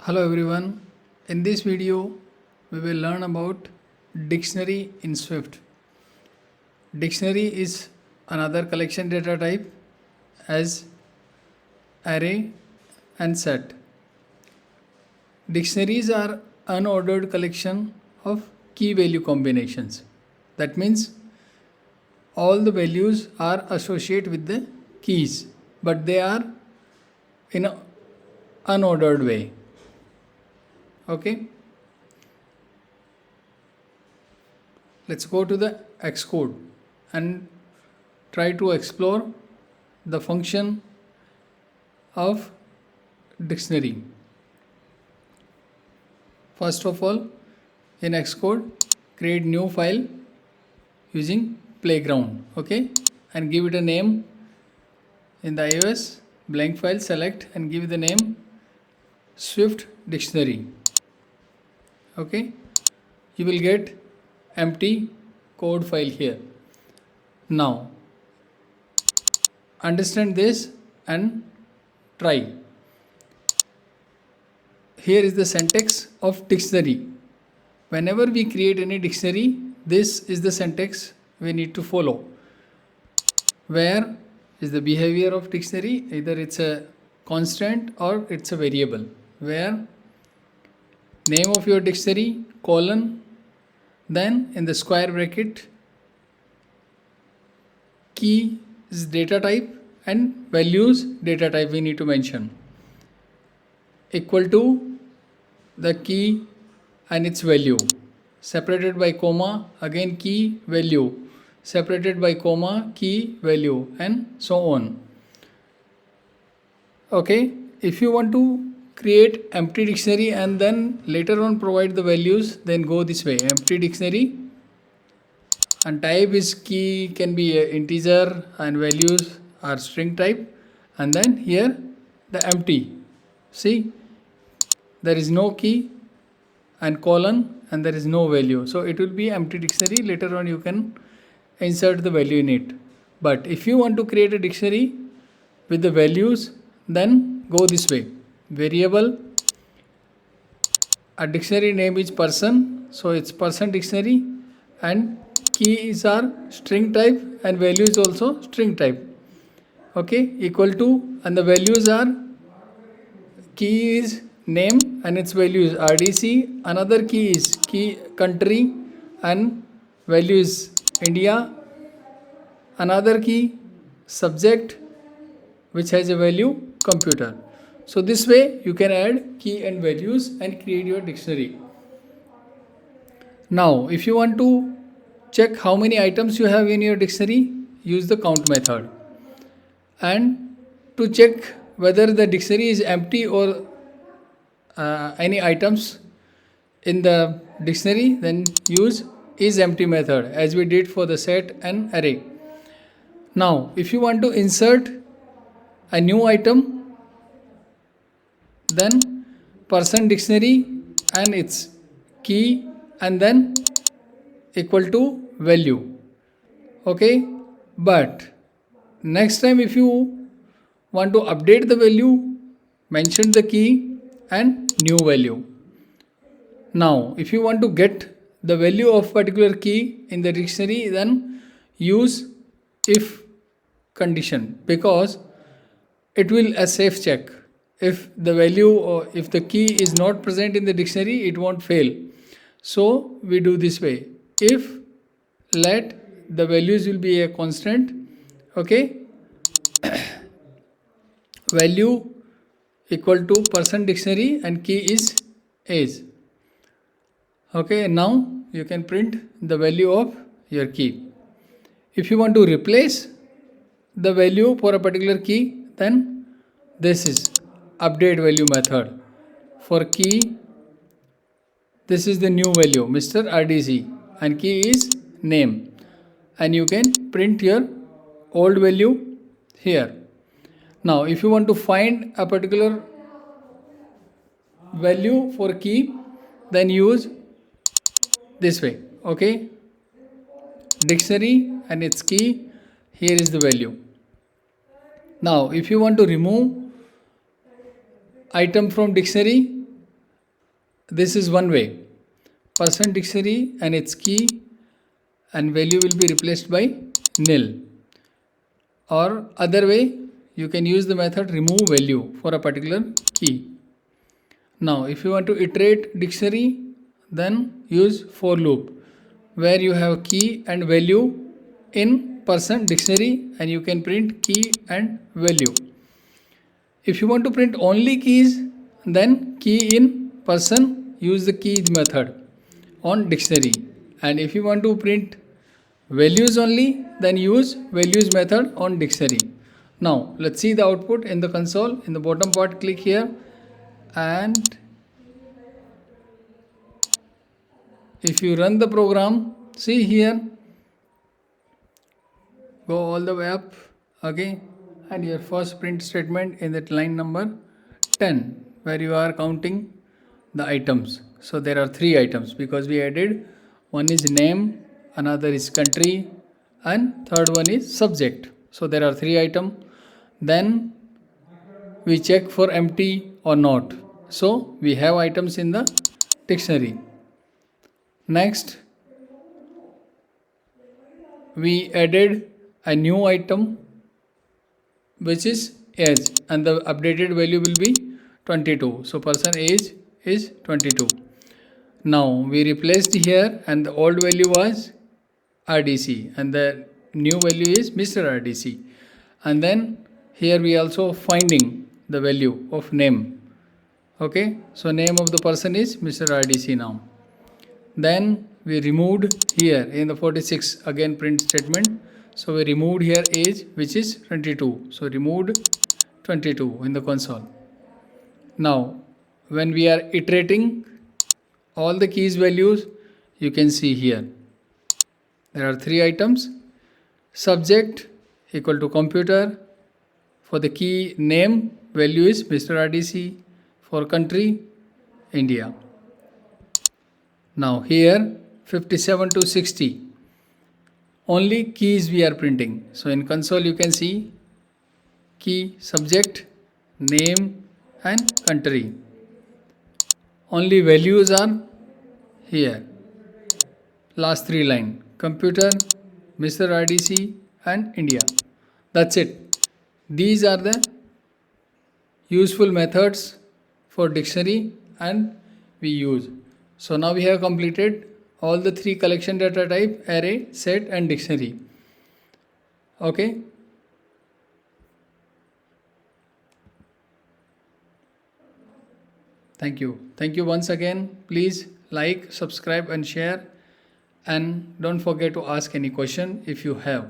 Hello everyone. In this video, we will learn about dictionary in Swift. Dictionary is another collection data type as array and set. Dictionaries are unordered collection of key value combinations. That means all the values are associated with the keys, but they are in an unordered way. Okay, let's go to the Xcode and try to explore the function of dictionary. First of all, in Xcode, create new file using playground, okay, and give it a name. In the iOS, blank file, select and give the name Swift dictionary. Okay, you will get empty code file here. Now understand this and try. Here is the syntax of dictionary. Whenever we create any dictionary, this is the syntax we need to follow. Where is the behavior of dictionary? Either it's a constant or it's a variable. Where name of your dictionary, colon, then in the square bracket, key is data type and values data type we need to mention, equal to the key and its value, separated by comma, again key, value, separated by comma, key, value, and so on. Okay, if you want to create empty dictionary and then later on provide the values, then go this way, empty dictionary, and type is key, can be a integer, and values are string type, and then here the empty, see there is no key and colon and there is no value, so it will be empty dictionary. Later on you can insert the value in it. But if you want to create a dictionary with the values, then go this way, variable, a dictionary name is person, so it's person dictionary, and keys are string type and values also string type. Okay, equal to, and the values are, key is name and its value is RDC, another key is key country and value is India, another key subject which has a value computer. So this way you can add key and values and create your dictionary. Now if you want to check how many items you have in your dictionary, use the count method. And to check whether the dictionary is empty or any items in the dictionary, then use isEmpty method as we did for the set and array. Now if you want to insert a new item, then person dictionary and its key and then equal to value. Okay, but next time if you want to update the value, mention the key and new value. Now if you want to get the value of particular key in the dictionary, then use if condition, because it will a safe check. If the value or if the key is not present in the dictionary, it won't fail. So we do this way, if let the values will be a constant, okay, value equal to person dictionary and key is age. Okay, now you can print the value of your key. If you want to replace the value for a particular key, then this is update value method. For key, this is the new value, Mr. RDC, and key is name, and you can print your old value here. Now if you want to find a particular value for key, then use this way, okay, dictionary and its key, here is the value. Now if you want to remove item from dictionary, this is one way. Person dictionary and its key and value will be replaced by nil. Or other way, you can use the method remove value for a particular key. Now if you want to iterate dictionary, then use for loop where you have key and value in person dictionary and you can print key and value. If you want to print only keys, then key in person, use the key method on dictionary. And if you want to print values only, then use values method on dictionary. Now let's see the output in the console. In the bottom part, click here, and if you run the program, see here, go all the way up, okay, and your first print statement in that line number 10 where you are counting the items. So there are 3 items because we added, one is name, another is country, and third one is subject. So there are 3 items. Then we check for empty or not. So we have items in the dictionary. Next, we added a new item which is age, and the updated value will be 22. So person age is 22. Now we replaced here, and the old value was RDC and the new value is Mr. RDC. And then here we also finding the value of name. Okay, so name of the person is Mr. RDC now. Then we removed here in the 46 again print statement. So we removed here age which is 22. So removed 22 in the console. Now when we are iterating all the keys values, you can see here there are 3 items. Subject equal to computer. For the key name, value is Mr. RDC. For country, India. Now here 57 to 60, only keys we are printing. So in console you can see key, subject, name and country. Only values are here. Last 3 line, computer, Mr. RDC and India. That's it. These are the useful methods for dictionary and we use. So now we have completed all the 3 collection data type, array, set and dictionary. Okay. Thank you. Thank you once again. Please like, subscribe and share, and don't forget to ask any question if you have.